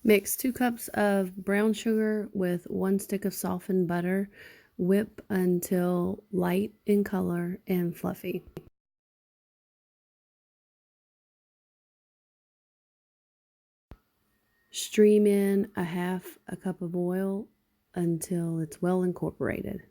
Mix 2 cups of brown sugar with 1 stick of softened butter. Whip until light in color and fluffy. Stream in a half a cup of oil until it's well incorporated.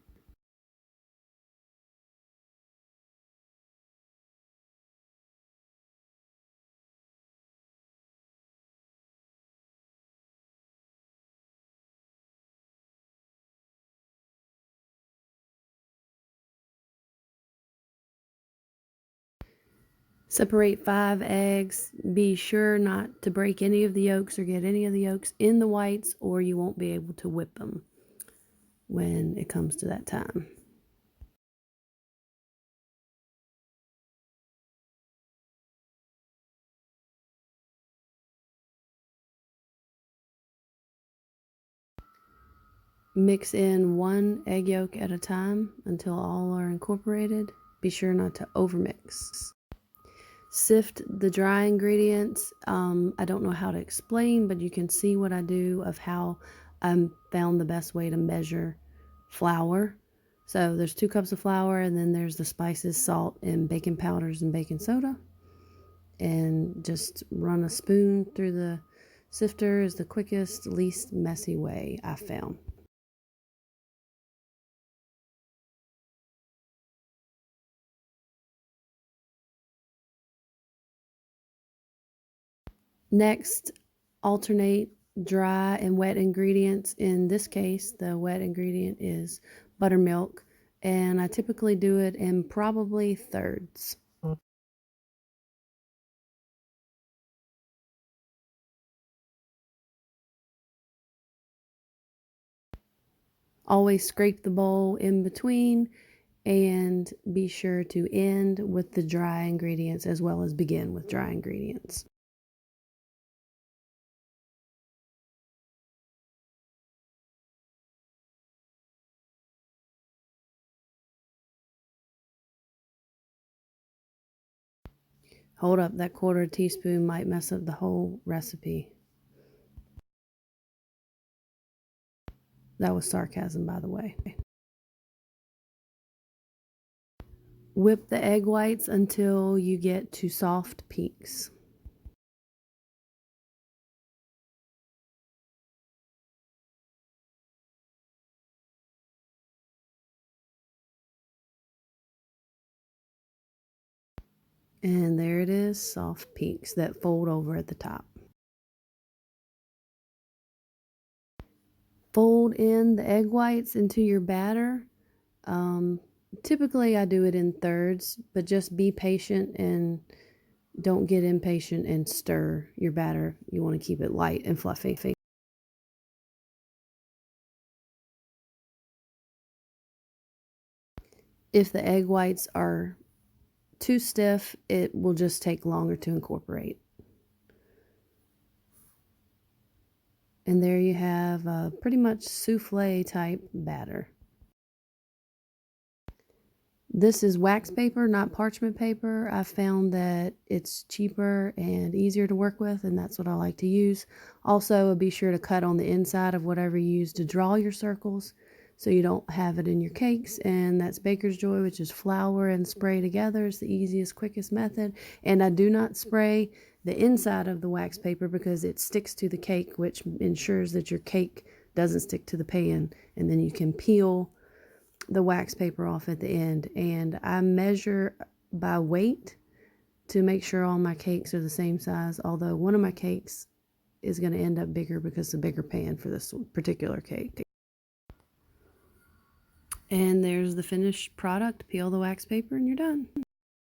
Separate 5 eggs. Be sure not to break any of the yolks or get any of the yolks in the whites, or you won't be able to whip them when it comes to that time. Mix in 1 egg yolk at a time until all are incorporated. Be sure not to overmix. Sift the dry ingredients. I don't know how to explain, but you can see what I do of how I found the best way to measure flour. So there's 2 cups of flour, and then there's the spices, salt, and baking powders and baking soda. And just run a spoon through the sifter is the quickest, least messy way I found. Next, alternate dry and wet ingredients. In this case, the wet ingredient is buttermilk, and I typically do it in probably thirds. Always scrape the bowl in between, and be sure to end with the dry ingredients as well as begin with dry ingredients. Hold up, that 1/4 teaspoon might mess up the whole recipe. That was sarcasm, by the way. Whip the egg whites until you get to soft peaks. And there it is, soft peaks that fold over at the top. Fold in the egg whites into your batter. Typically I do it in thirds, but just be patient and don't get impatient and stir your batter. You want to keep it light and fluffy. If the egg whites are too stiff, it will just take longer to incorporate. And there you have a pretty much souffle type batter. This is wax paper, not parchment paper. I found that it's cheaper and easier to work with, and that's what I like to use. Also, be sure to cut on the inside of whatever you use to draw your circles so you don't have it in your cakes. And that's Baker's Joy, which is flour and spray together. It's the easiest, quickest method. And I do not spray the inside of the wax paper because it sticks to the cake, which ensures that your cake doesn't stick to the pan, and then you can peel the wax paper off at the end. And I measure by weight to make sure all my cakes are the same size, although one of my cakes is going to end up bigger because it's a bigger pan for this particular cake. And there's the finished product. Peel the wax paper and you're done.